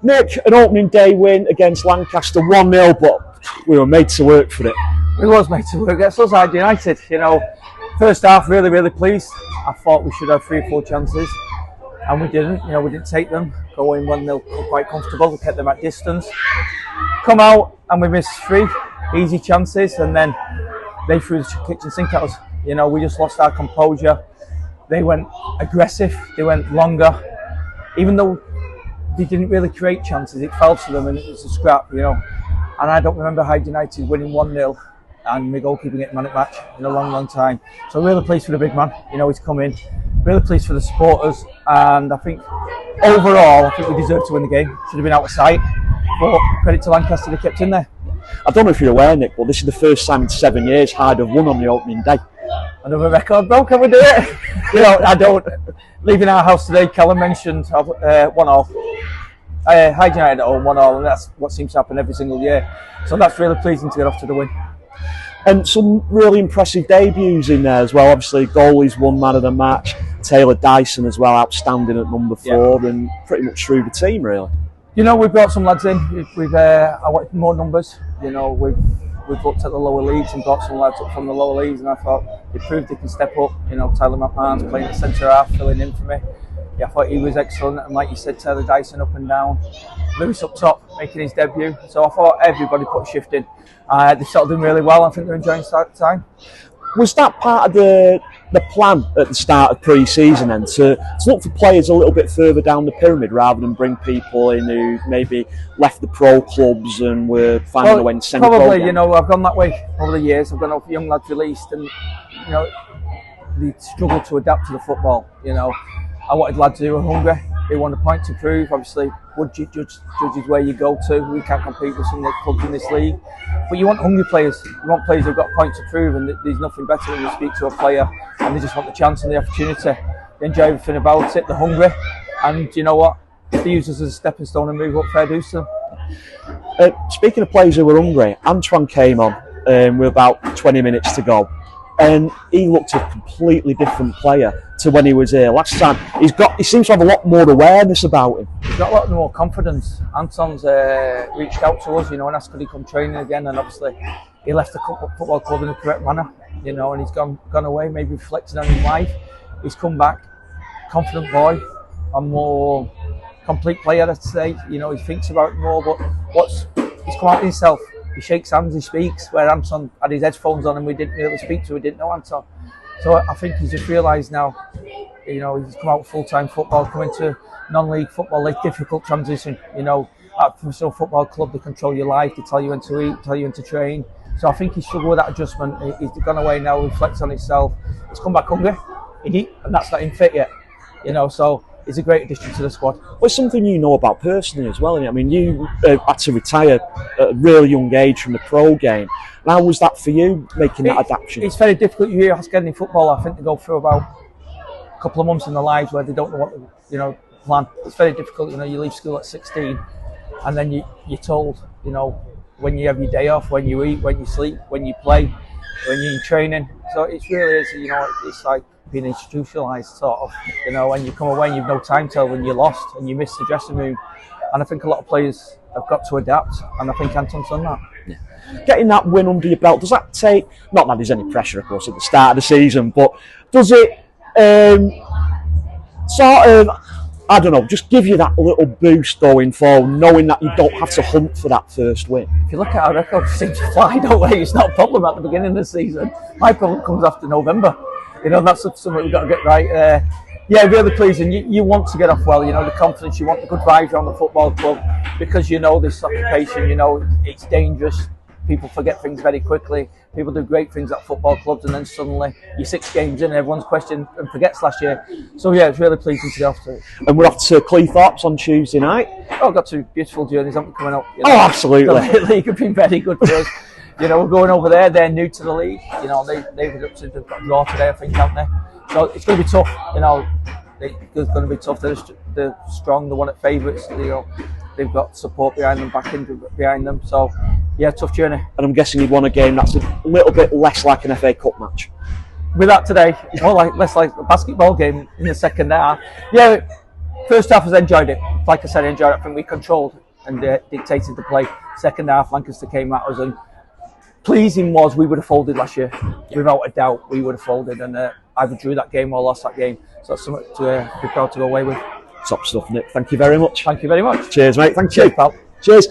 Nick, an opening day win against Lancaster 1-0, but we were made to work for it. We was made to work against us, United. First half, really pleased. I thought we should have 3 or 4 chances, and we didn't. We didn't take them. Go in 1-0, quite comfortable. We kept them at distance. Come out, and we missed 3 easy chances, and then they threw the kitchen sink at us. We just lost our composure. They went aggressive. They went longer, even though they didn't really create chances. It fell to them, and it was a scrap. And I don't remember United winning 1-0 and my goalkeeper getting man at match in a long time. So really pleased for the big man. He's come in. Really pleased for the supporters, and I think overall, we deserved to win the game. Should have been out of sight, but credit to Lancaster, they kept in there. I don't know if you're aware, Nick, but this is the first time in 7 years Hyde have won on the opening day. Another record, bro. Can we do it? I don't. Leaving our house today, Callum mentioned 1-1. Hyde United at home 1-1, and that's what seems to happen every single year. So that's really pleasing to get off to the win. And some really impressive debuts in there as well. Obviously, goalies won man of the match. Taylor Dyson as well, outstanding at number 4, and pretty much through the team, really. We've brought some lads in. I wanted more numbers. We've looked at the lower leagues and brought some lads up from the lower leagues, and I thought they proved they can step up. Tyler McMahon's playing at centre half, filling in for me. I thought he was excellent, and like you said, Taylor Dyson up and down. Lewis up top, making his debut. So I thought everybody put a shift in. They settled in really well. I think they're enjoying start time. Was that part of the plan at the start of pre-season then, to look for players a little bit further down the pyramid rather than bring people in who maybe left the pro clubs and were finding a way in semi-pro? Probably, I've gone that way over the years. I've gone over young lads released, and they struggle to adapt to the football. I wanted lads who were hungry, who want a point to prove. Obviously, judges where you go to. We can't compete with some of the clubs in this league. But you want hungry players. You want players who've got a point to prove, and there's nothing better when you speak to a player and they just want the chance and the opportunity. They enjoy everything about it. They're hungry. And you know what? If they use us as a stepping stone and move up, fair dues to them. Speaking of players who were hungry, Antoine came on with about 20 minutes to go. And he looked a completely different player to when he was here last time. He seems to have a lot more awareness about him. He's got a lot more confidence. Anton's reached out to us, and asked could he come training again, and obviously he left the football club in the correct manner, and he's gone away, maybe reflecting on his life. He's come back, confident boy, a more complete player, I'd say. He thinks about it more, but he's come out himself. He shakes hands, he speaks, where Anton had his headphones on and we didn't really speak to him, we didn't know Anton. So I think he's just realised now, he's come out of full-time football, come into non-league football, like difficult transition. At a professional football club, they control your life, they tell you when to eat, tell you when to train. So I think he's struggled with that adjustment. He's gone away now, reflects on himself. He's come back hungry, and that's not him fit yet. So he's a great addition to the squad. Well, it's something you know about personally as well. I mean, you had to retire at a really young age from the pro game. And how was that for you, making that adaptation? It's very difficult. You ask any footballer, I think they go through about a couple of months in their lives where they don't know what to, plan. It's very difficult. You leave school at 16, and then you're told, when you have your day off, when you eat, when you sleep, when you play, when you're in training. So it really is, it's like being institutionalised, sort of. When you come away and you've no timetable and you're lost and you miss the dressing room. And I think a lot of players have got to adapt, and I think Anton's done that. Yeah. Getting that win under your belt, does that take, not that there's any pressure of course at the start of the season, but does it sort of, I don't know, just give you that little boost going forward, knowing that you don't have to hunt for that first win? If you look at our record, we seem to fly, don't we? It's not a problem at the beginning of the season. My problem comes after November. That's something we've got to get right. Really pleasing. You want to get off well, the confidence, you want the good vibes around the football club, because this occupation, it's dangerous. People forget things very quickly. People do great things at football clubs, and then suddenly you're 6 games in and everyone's questioned and forgets last year. So it's really pleasing to get off to it. And we're off to Cleethorpes on Tuesday night. I've got 2 beautiful journeys, haven't we, coming up? Oh, absolutely. The league have been very good for us. We're going over there. They're new to the league. They've got a draw today, I think, haven't they? So it's going to be tough. It's going to be tough. They're strong. They're one of the favourites. They've got support behind them, backing behind them. So tough journey. And I'm guessing you'd want a game that's a little bit less like an FA Cup match. With that today, it's less like a basketball game in the second half. First half, I enjoyed it. Like I said, I enjoyed it. I think we controlled and dictated the play. Second half, Lancaster came at us, and pleasing was we would have folded last year. Without a doubt, we would have folded and either drew that game or lost that game. So that's something to be proud to go away with. Top stuff, Nick. Thank you very much. Thank you very much. Cheers, mate. Thank Cheers, you. pal. Cheers.